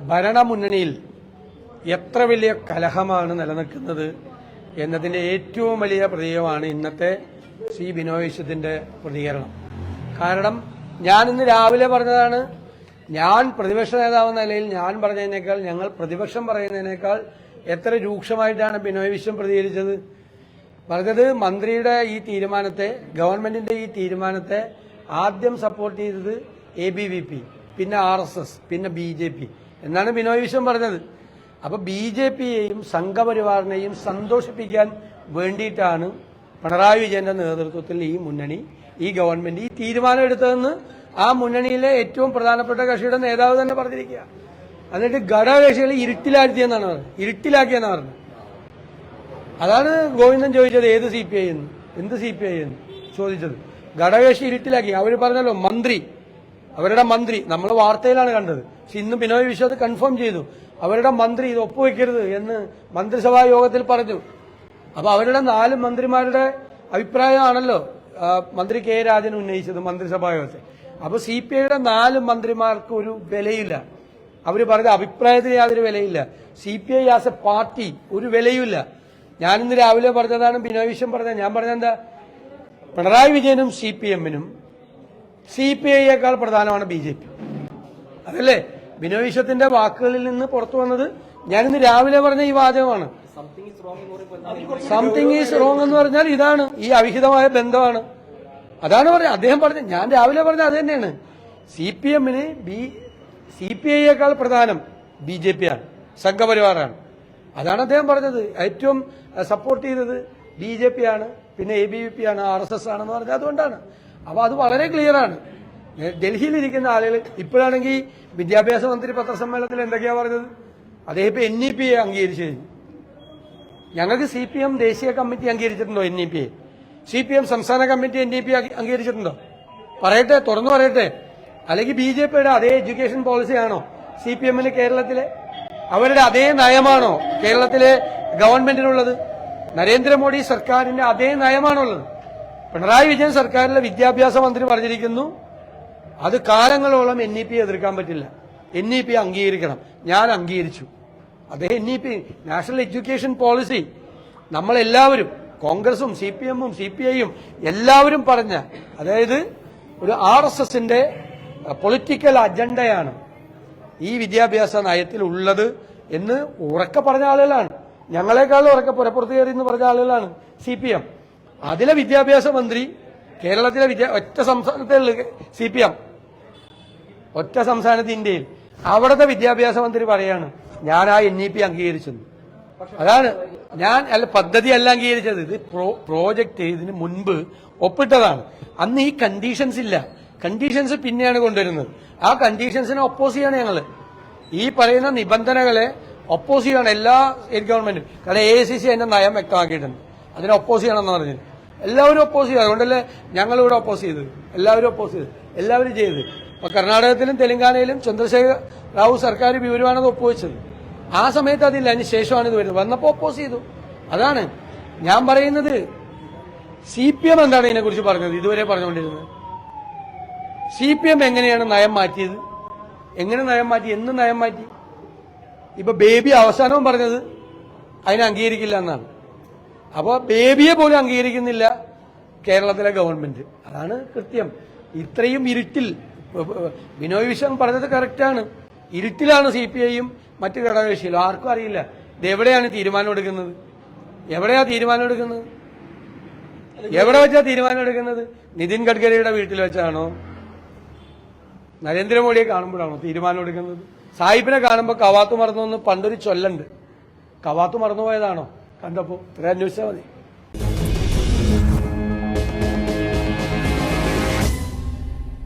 ഭരണമുന്നണിയിൽ എത്ര വലിയ കലഹമാണ് നിലനിൽക്കുന്നത് എന്നതിന്റെ ഏറ്റവും വലിയ പ്രതീകമാണ് ഇന്നത്തെ ശ്രീ ബിനോയ് വിശ്വത്തിന്റെ പ്രതികരണം. കാരണം ഞാൻ ഇന്ന് രാവിലെ പറഞ്ഞതാണ്, ഞാൻ പ്രതിപക്ഷ നേതാവെന്ന നിലയിൽ ഞാൻ പറഞ്ഞതിനേക്കാൾ, ഞങ്ങൾ പ്രതിപക്ഷം പറയുന്നതിനേക്കാൾ എത്ര രൂക്ഷമായിട്ടാണ് ബിനോയ് വിശ്വം പ്രതികരിച്ചത്. പറഞ്ഞത് മന്ത്രിയുടെ ഈ തീരുമാനത്തെ, ഗവൺമെന്റിന്റെ ഈ തീരുമാനത്തെ ആദ്യം സപ്പോർട്ട് ചെയ്തത് ABVP, പിന്നെ RSS, പിന്നെ BJP എന്നാണ് ബിനോയ് വിശ്വം പറഞ്ഞത്. അപ്പൊ BJPയെയും സംഘപരിവാറിനെയും സന്തോഷിപ്പിക്കാൻ വേണ്ടിയിട്ടാണ് പിണറായി വിജയന്റെ നേതൃത്വത്തിൽ ഈ മുന്നണി, ഈ ഗവൺമെന്റ് ഈ തീരുമാനം എടുത്തതെന്ന് ആ മുന്നണിയിലെ ഏറ്റവും പ്രധാനപ്പെട്ട കക്ഷിയുടെ നേതാവ് തന്നെ പറഞ്ഞിരിക്കുക. എന്നിട്ട് ഘടകകക്ഷികളെ ഇരുട്ടിലാക്കിയെന്നാണ് പറഞ്ഞത്. അതാണ് ഗോവിന്ദൻ ചോദിച്ചത് ഏത് CPI എന്ന്, എന്ത് CPI എന്ന് ചോദിച്ചത്. ഘടകകക്ഷി ഇരുട്ടിലാക്കി. അവർ പറഞ്ഞല്ലോ അവരുടെ മന്ത്രി, നമ്മൾ വാർത്തയിലാണ് കണ്ടത്. പക്ഷെ ഇന്ന് ബിനോയ് വിശ്വം അത് കൺഫേം ചെയ്തു. അവരുടെ മന്ത്രി ഇത് ഒപ്പുവെക്കരുത് എന്ന് മന്ത്രിസഭാ യോഗത്തിൽ പറഞ്ഞു. അപ്പൊ അവരുടെ 4 മന്ത്രിമാരുടെ അഭിപ്രായമാണല്ലോ മന്ത്രി K. രാജൻ ഉന്നയിച്ചത് മന്ത്രിസഭാ യോഗത്തിൽ. അപ്പൊ CPIയുടെ 4 മന്ത്രിമാർക്ക് ഒരു വിലയില്ല. അവര് പറഞ്ഞ അഭിപ്രായത്തിന് യാതൊരു വിലയില്ല. CPI ആസ് എ പാർട്ടി ഒരു വിലയുമില്ല. ഞാനിന്ന് രാവിലെ പറഞ്ഞതാണ് ബിനോയ് വിശ്വം പറഞ്ഞത്. ഞാൻ പറഞ്ഞെന്താ, പിണറായി വിജയനും CPMനും CPIയേക്കാൾ പ്രധാനമാണ് BJP. അതല്ലേ ബിനോയ് വിശ്വത്തിന്റെ വാക്കുകളിൽ നിന്ന് പുറത്തു വന്നത്. ഞാനിന്ന് രാവിലെ പറഞ്ഞ ഈ വാചകമാണ്. സംതിങ് ഈസ് റോങ് എന്ന് പറഞ്ഞാൽ ഇതാണ്, ഈ അവിഹിതമായ ബന്ധമാണ്. അതാണ് പറഞ്ഞത്. അദ്ദേഹം പറഞ്ഞത്, ഞാൻ രാവിലെ പറഞ്ഞത് അത് തന്നെയാണ്. CPMന് CPIയേക്കാൾ പ്രധാനം BJP ആണ്, സംഘപരിവാറാണ്. അതാണ് അദ്ദേഹം പറഞ്ഞത്. ഏറ്റവും സപ്പോർട്ട് ചെയ്തത് BJP ആണ്, പിന്നെ ABVP ആണ്, RSS ആണെന്ന് പറഞ്ഞത് അതുകൊണ്ടാണ്. അപ്പൊ അത് വളരെ ക്ലിയർ ആണ്. ഡൽഹിയിലിരിക്കുന്ന ആളുകൾ ഇപ്പോഴാണെങ്കിൽ വിദ്യാഭ്യാസ മന്ത്രി പത്രസമ്മേളനത്തിൽ എന്തൊക്കെയാ പറഞ്ഞത്, അദ്ദേഹം ഇപ്പൊ NEPയെ അംഗീകരിച്ചു കഴിഞ്ഞു. ഞങ്ങൾക്ക് CPM ദേശീയ കമ്മിറ്റി അംഗീകരിച്ചിട്ടുണ്ടോ? NEPയെ CPM സംസ്ഥാന കമ്മിറ്റി NEP അംഗീകരിച്ചിട്ടുണ്ടോ? പറയട്ടെ, തുറന്നു പറയട്ടെ. അല്ലെങ്കിൽ BJPയുടെ അതേ എഡ്യൂക്കേഷൻ പോളിസിയാണോ CPMന് കേരളത്തിലെ? അവരുടെ അതേ നയമാണോ കേരളത്തിലെ ഗവൺമെന്റിനുള്ളത്? നരേന്ദ്രമോദി സർക്കാരിന്റെ അതേ നയമാണുള്ളത്. പിണറായി വിജയൻ സർക്കാരിലെ വിദ്യാഭ്യാസ മന്ത്രി പറഞ്ഞിരിക്കുന്നു, അത് കാലങ്ങളോളം NEP എതിർക്കാൻ പറ്റില്ല, NEP അംഗീകരിക്കണം. ഞാൻ അംഗീകരിച്ചു. അതേ NEP നാഷണൽ എഡ്യൂക്കേഷൻ പോളിസി നമ്മളെല്ലാവരും, കോൺഗ്രസും CPMും CPIയും എല്ലാവരും പറഞ്ഞ, അതായത് ഒരു RSSന്റെ പൊളിറ്റിക്കൽ അജണ്ടയാണ് ഈ വിദ്യാഭ്യാസ നയത്തിൽ ഉള്ളത് എന്ന് ഉറക്കെ പറഞ്ഞ ആളുകളാണ്. ഞങ്ങളെക്കാളും ഉറക്കെ പുറപ്പുറത്ത് കയറി എന്ന് പറഞ്ഞ ആളുകളാണ് CPM. അതിലെ വിദ്യാഭ്യാസ മന്ത്രി കേരളത്തിലെ ഒറ്റ സംസ്ഥാനത്തെ CPM, ഒറ്റ സംസ്ഥാനത്ത് ഇന്ത്യയിൽ, അവിടുത്തെ വിദ്യാഭ്യാസ മന്ത്രി പറയാണ് ഞാൻ ആ NEP അംഗീകരിച്ചെന്ന്. അതാണ് പദ്ധതി അല്ല അംഗീകരിച്ചത്, ഇത് പ്രോജക്റ്റ് ഇതിന് മുൻപ് ഒപ്പിട്ടതാണ്. അന്ന് ഈ കണ്ടീഷൻസ് ഇല്ല. കണ്ടീഷൻസ് പിന്നെയാണ് കൊണ്ടുവരുന്നത്. ആ കണ്ടീഷൻസിനെ ഒപ്പോസ് ചെയ്യാണ് ഞങ്ങള്. ഈ പറയുന്ന നിബന്ധനകളെ ഒപ്പോസ് ചെയ്യാണ് എല്ലാ സ്റ്റേറ്റ് ഗവൺമെന്റും. കാരണം AICC അതിന്റെ നയം വ്യക്തമാക്കിയിട്ടുണ്ട്, അതിനെ ഒപ്പോസ് ചെയ്യണമെന്ന് പറഞ്ഞു. എല്ലാവരും ഒപ്പോസ് ചെയ്തു. അതുകൊണ്ടല്ലേ ഞങ്ങളിവിടെ ഒപ്പോസ് ചെയ്തത്. എല്ലാവരും ഒപ്പോസ് ചെയ്തു, എല്ലാവരും ചെയ്ത്. അപ്പൊ കർണാടകത്തിലും തെലങ്കാനയിലും ചന്ദ്രശേഖർ റാവു സർക്കാർ വിവരമാണത് ഒപ്പുവെച്ചത്. ആ സമയത്ത് അതില്ല, അതിന് ശേഷമാണ് ഇത് വരുന്നത്. വന്നപ്പോൾ ഒപ്പോസ് ചെയ്തു. അതാണ് ഞാൻ പറയുന്നത്. CPM എന്താണ് ഇതിനെക്കുറിച്ച് പറഞ്ഞത്? ഇതുവരെ പറഞ്ഞുകൊണ്ടിരുന്നത് CPM എങ്ങനെയാണ് നയം മാറ്റിയത്? എങ്ങനെ നയം മാറ്റി? എന്ന് നയം മാറ്റി? ഇപ്പൊ ബേബി അവസാനവും പറഞ്ഞത് അതിനെ അംഗീകരിക്കില്ല എന്നാണ്. അപ്പൊ ബേബിയെ പോലും അംഗീകരിക്കുന്നില്ല കേരളത്തിലെ ഗവൺമെന്റ്. അതാണ് കൃത്യം. ഇത്രയും ഇരുട്ടിൽ ബിനോയ് വിശ്വം പറഞ്ഞത് കറക്റ്റാണ്. ഇരുട്ടിലാണ് CPIയും മറ്റു ഘടകകക്ഷികളും. ആർക്കും അറിയില്ല ഇത് എവിടെയാണ് തീരുമാനം എടുക്കുന്നത്, എവിടെയാ തീരുമാനം എടുക്കുന്നത്, എവിടെ വെച്ചാ തീരുമാനം എടുക്കുന്നത്? നിതിൻ ഗഡ്കരിയുടെ വീട്ടിൽ വെച്ചാണോ? നരേന്ദ്രമോദിയെ കാണുമ്പോഴാണോ തീരുമാനം എടുക്കുന്നത്? സാഹിബിനെ കാണുമ്പോൾ കവാത്തു മറന്നു എന്ന് പണ്ടൊരു ചൊല്ലുണ്ട്. കവാത്തു മറന്നുപോയതാണോ കണ്ടപ്പോ? ഇത്ര അന്വേഷിച്ചാൽ മതി.